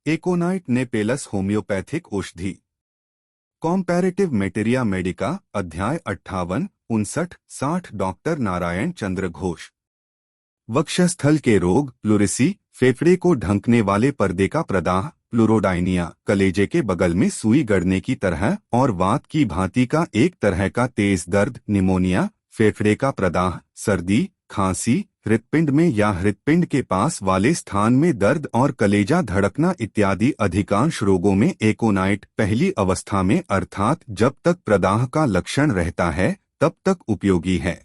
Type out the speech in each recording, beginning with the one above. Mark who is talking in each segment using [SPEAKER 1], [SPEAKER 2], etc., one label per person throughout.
[SPEAKER 1] एकोनाइट napellus homeopathic औषधि। कॉम्पैरेटिव मेटेरिया Medica अध्याय 58-59-60 doctor Narayan चंद्र घोष। वक्षस्थल के रोग प्लूरिसी, फेफड़े को ढंकने वाले पर्दे का प्रदाह प्लूरोडाइनिया, कलेजे के बगल में सुई गड़ने की तरह और वात की भांति का एक तरह का तेज दर्द निमोनिया, फेफड़े का प्रदाह, सर्दी, खांसी, हृत्पिंड में या हृत्पिंड के पास वाले स्थान में दर्द और कलेजा धड़कना इत्यादि अधिकांश रोगों में एकोनाइट पहली अवस्था में अर्थात जब तक प्रदाह का लक्षण रहता है तब तक उपयोगी है।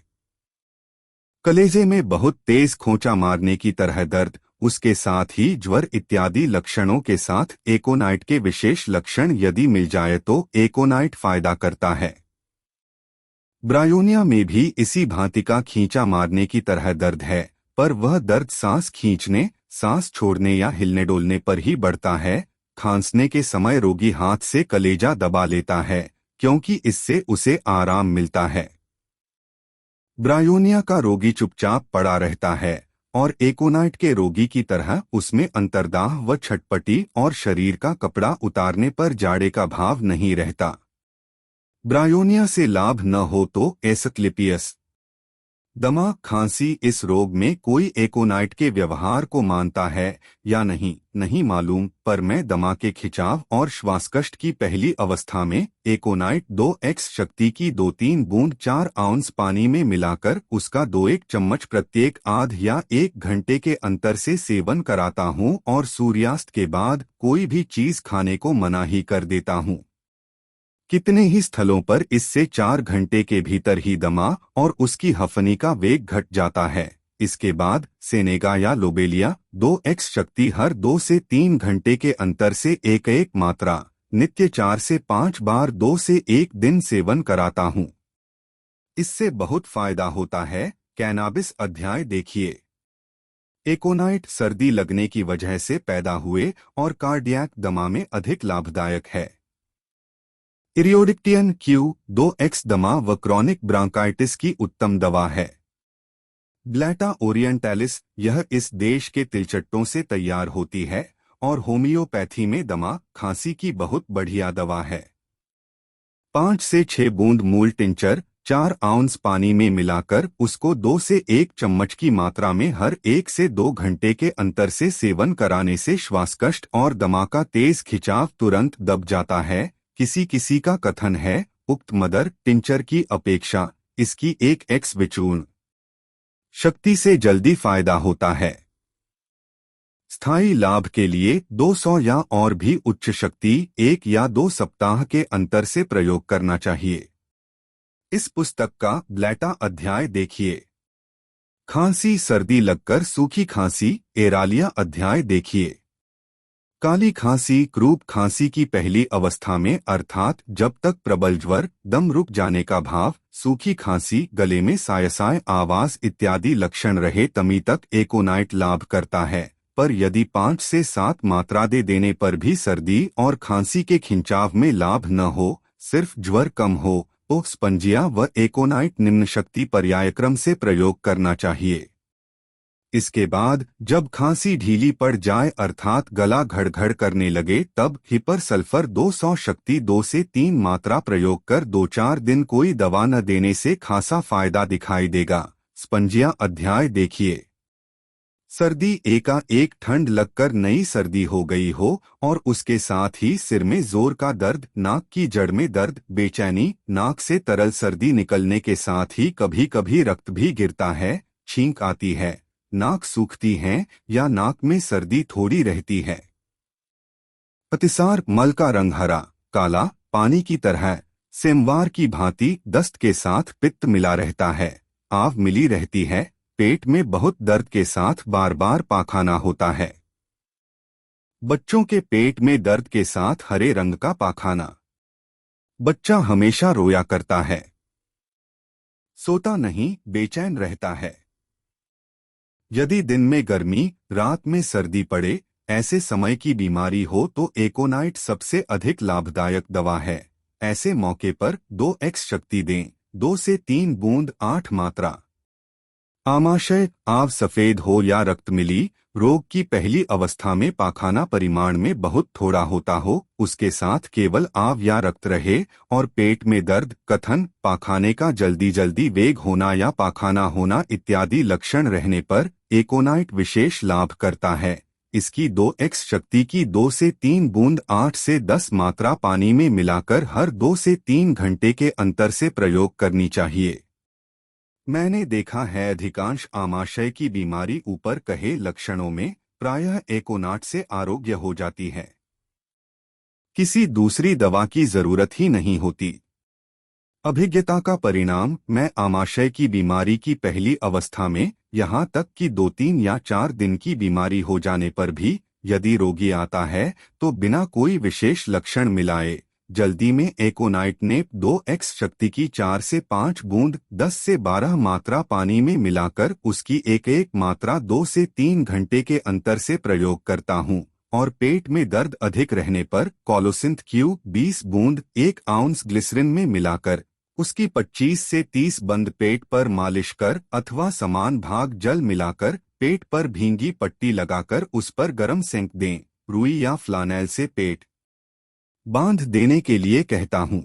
[SPEAKER 1] कलेजे में बहुत तेज खोंचा मारने की तरह दर्द, उसके साथ ही ज्वर इत्यादि लक्षणों के साथ एकोनाइट के विशेष लक्षण यदि मिल जाए तो एकोनाइट फायदा करता है। ब्रायोनिया में भी इसी भांति का खींचा मारने की तरह दर्द है, पर वह दर्द सांस खींचने, सांस छोड़ने या हिलने डोलने पर ही बढ़ता है। खांसने के समय रोगी हाथ से कलेजा दबा लेता है क्योंकि इससे उसे आराम मिलता है। ब्रायोनिया का रोगी चुपचाप पड़ा रहता है और एकोनाइट के रोगी की तरह उसमें अंतर्दाह व छटपटी और शरीर का कपड़ा उतारने पर जाड़े का भाव नहीं रहता। ब्रायोनिया से लाभ न हो तो एसक्लिपियस दमा खांसी, इस रोग में कोई एकोनाइट के व्यवहार को मानता है या नहीं मालूम, पर मैं दमा के खिंचाव और श्वासकष्ट की पहली अवस्था में एकोनाइट 2x शक्ति की 2-3 बूंद 4 आउंस पानी में मिलाकर उसका 2-1 चम्मच प्रत्येक आध या 1 घंटे के अंतर से सेवन कराता हूँ और सूर्यास्त के बाद कोई भी चीज खाने को मना ही कर देता हूँ। कितने ही स्थलों पर इससे 4 घंटे के भीतर ही दमा और उसकी हफनी का वेग घट जाता है। इसके बाद सेनेगा या लोबेलिया 2x शक्ति हर 2 से 3 घंटे के अंतर से एक मात्रा नित्य 4 से 5 बार 2 से 1 दिन सेवन कराता हूँ। इससे बहुत फायदा होता है। कैनाबिस अध्याय देखिए। एकोनाइट सर्दी लगने की वजह से पैदा हुए और कार्डियक दमा में अधिक लाभदायक है। इरियोडिक्टियन Q2X दमा व क्रॉनिक ब्रांकाइटिस की उत्तम दवा है। ब्लैटा ओरिएंटालिस यह इस देश के तिलचट्टों से तैयार होती है और होम्योपैथी में दमा खांसी की बहुत बढ़िया दवा है। 5 से 6 बूंद मूल टिंचर 4 आउंस पानी में मिलाकर उसको 2 से 1 चम्मच की मात्रा में हर 1 से 2 घंटे के अंतर से सेवन कराने से श्वासकष्ट और दमा का तेज खिंचाव तुरंत दब जाता है। किसी किसी का कथन है उक्त मदर टिंचर की अपेक्षा इसकी 1x विचूर्ण शक्ति से जल्दी फायदा होता है। स्थायी लाभ के लिए 200 या और भी उच्च शक्ति 1 या 2 सप्ताह के अंतर से प्रयोग करना चाहिए। इस पुस्तक का ब्लैटा अध्याय देखिए। खांसी सर्दी लगकर सूखी खांसी एरालिया अध्याय देखिए। काली खांसी क्रूप खांसी की पहली अवस्था में अर्थात जब तक प्रबल ज्वर, दम रुक जाने का भाव, सूखी खांसी, गले में सायसाय आवाज इत्यादि लक्षण रहे तभी तक एकोनाइट लाभ करता है। पर यदि 5 से 7 मात्रा दे देने पर भी सर्दी और खांसी के खिंचाव में लाभ न हो, सिर्फ ज्वर कम हो, तो स्पंजिया व एकोनाइट निम्न शक्ति पर्यायक्रम से प्रयोग करना चाहिए। इसके बाद जब खांसी ढीली पड़ जाए अर्थात गला घड़घड़ करने लगे तब हिपर सल्फर 200 शक्ति 2 से 3 मात्रा प्रयोग कर 2-4 दिन कोई दवा न देने से खासा फायदा दिखाई देगा। स्पंजिया अध्याय देखिए। सर्दी एकाएक ठंड लगकर नई सर्दी हो गई हो और उसके साथ ही सिर में जोर का दर्द, नाक की जड़ में दर्द, बेचैनी, नाक से तरल सर्दी निकलने के साथ ही कभी कभी रक्त भी गिरता है, छींक आती है, नाक सूखती है या नाक में सर्दी थोड़ी रहती है। अतिसार, मल का रंग हरा काला पानी की तरह सेमवार की भांति दस्त के साथ पित्त मिला रहता है, आव मिली रहती है, पेट में बहुत दर्द के साथ बार बार पाखाना होता है। बच्चों के पेट में दर्द के साथ हरे रंग का पाखाना। बच्चा हमेशा रोया करता है, सोता नहीं, बेचैन रहता है। यदि दिन में गर्मी, रात में सर्दी पड़े, ऐसे समय की बीमारी हो तो एकोनाइट सबसे अधिक लाभदायक दवा है। ऐसे मौके पर 2x शक्ति दें, 2 से 3 बूंद 8 मात्रा। आमाशय, आव सफेद हो या रक्त मिली, रोग की पहली अवस्था में पाखाना परिमाण में बहुत थोड़ा होता हो, उसके साथ केवल आव या रक्त रहे और पेट में दर्द, कथन, पाखाने का जल्दी जल्दी वेग होना या पाखाना होना इत्यादि लक्षण रहने पर एकोनाइट विशेष लाभ करता है। इसकी 2x शक्ति की 2 से 3 बूंद 8 से 10 मात्रा पानी में मिलाकर हर 2 से 3 घंटे के अंतर से प्रयोग करनी चाहिए। मैंने देखा है अधिकांश आमाशय की बीमारी ऊपर कहे लक्षणों में प्रायः एकोनाट से आरोग्य हो जाती है। किसी दूसरी दवा की जरूरत ही नहीं होती। अभिज्ञता का परिणाम, मैं आमाशय की बीमारी की पहली अवस्था में यहाँ तक कि 2-3 या 4 दिन की बीमारी हो जाने पर भी यदि रोगी आता है तो बिना कोई विशेष लक्षण मिलाए जल्दी में एकोनाइट नेप 2x शक्ति की 4 से 5 बूंद 10 से 12 मात्रा पानी में मिलाकर उसकी एक एक मात्रा 2 से 3 घंटे के अंतर से प्रयोग करता हूँ और पेट में दर्द अधिक रहने पर कोलोसिंथ क्यू 20 बूंद 1 आउंस ग्लिसरीन में मिलाकर उसकी 25 से 30 बंद पेट पर मालिश कर अथवा समान भाग जल मिलाकर पेट पर भींगी पट्टी लगाकर उस पर गर्म सेंक दें। रुई या फ्लानेल से पेट बांध देने के लिए कहता हूँ।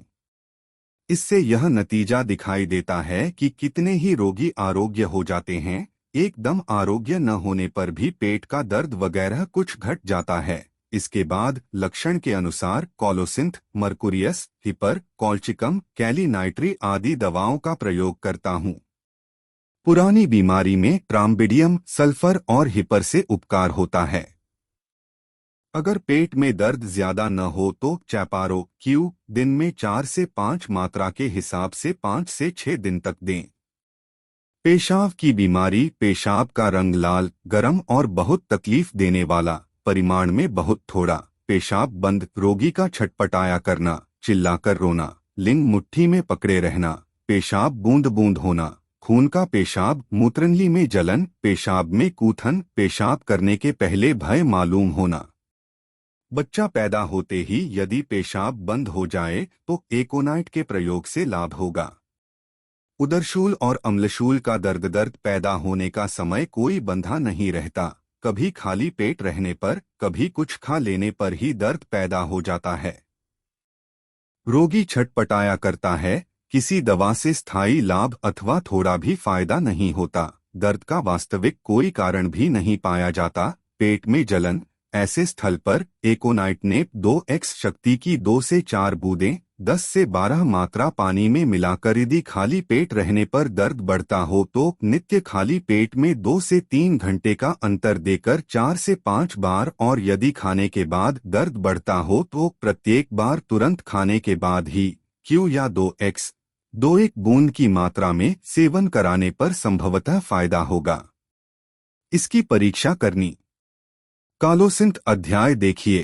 [SPEAKER 1] इससे यह नतीजा दिखाई देता है कि कितने ही रोगी आरोग्य हो जाते हैं। एकदम आरोग्य न होने पर भी पेट का दर्द वगैरह कुछ घट जाता है। इसके बाद लक्षण के अनुसार कोलोसिंथ, मर्कुरियस, हिपर, कॉल्चिकम, कैलीनाइट्री आदि दवाओं का प्रयोग करता हूँ। पुरानी बीमारी में ट्राम्बिडियम, सल्फर और हिपर से उपकार होता है। अगर पेट में दर्द ज्यादा न हो तो चैपारो क्यू दिन में 4 से 5 मात्रा के हिसाब से 5 से 6 दिन तक दें। पेशाब की बीमारी, पेशाब का रंग लाल, गर्म और बहुत तकलीफ देने वाला, परिमाण में बहुत थोड़ा, पेशाब बंद, रोगी का छटपटाया करना, चिल्लाकर रोना, लिंग मुट्ठी में पकड़े रहना, पेशाब बूंद बूंद होना, खून का पेशाब, मूत्रनली में जलन, पेशाब में कूथन, पेशाब करने के पहले भय मालूम होना। बच्चा पैदा होते ही यदि पेशाब बंद हो जाए तो एकोनाइट के प्रयोग से लाभ होगा। उदरशूल और अम्लशूल का दर्द पैदा होने का समय कोई बंधा नहीं रहता। कभी खाली पेट रहने पर, कभी कुछ खा लेने पर ही दर्द पैदा हो जाता है। रोगी छटपटाया करता है। किसी दवा से स्थायी लाभ अथवा थोड़ा भी फायदा नहीं होता। दर्द का वास्तविक कोई कारण भी नहीं पाया जाता। पेट में जलन, ऐसे स्थल पर एकोनाइट नेप 2x शक्ति की 2 से 4 बूंदें 10 से 12 मात्रा पानी में मिलाकर यदि खाली पेट रहने पर दर्द बढ़ता हो तो नित्य खाली पेट में 2 से 3 घंटे का अंतर देकर 4 से 5 बार, और यदि खाने के बाद दर्द बढ़ता हो तो प्रत्येक बार तुरंत खाने के बाद ही क्यू या 2x 2-1 बूंद की मात्रा में सेवन कराने पर संभवतः फायदा होगा। इसकी परीक्षा करनी। कोलोसिंथ अध्याय देखिए।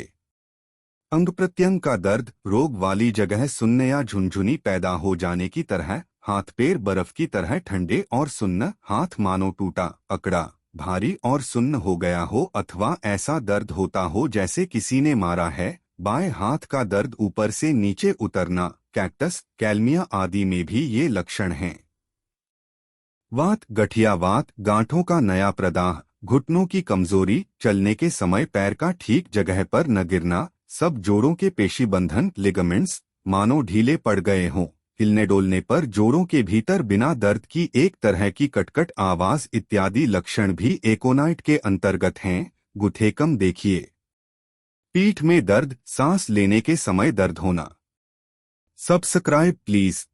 [SPEAKER 1] अंग प्रत्यंग का दर्द, रोग वाली जगह सुन्न या झुनझुनी पैदा हो जाने की तरह, हाथ पैर बर्फ की तरह ठंडे और सुन्न, हाथ मानो टूटा, अकड़ा, भारी और सुन्न हो गया हो अथवा ऐसा दर्द होता हो जैसे किसी ने मारा है। बाएं हाथ का दर्द ऊपर से नीचे उतरना, कैक्टस, कैल्मिया आदि में भी ये लक्षण हैं। वात, गठिया वात, गांठों का नया प्रदाह, घुटनों की कमजोरी, चलने के समय पैर का ठीक जगह पर न गिरना, सब जोड़ों के पेशीबंधन लिगामेंट्स मानो ढीले पड़ गए हों, हिलने डोलने पर जोड़ों के भीतर बिना दर्द की एक तरह की कटकट आवाज इत्यादि लक्षण भी एकोनाइट के अंतर्गत हैं। गुथेकम देखिए। पीठ में दर्द, सांस लेने के समय दर्द होना। Subscribe please.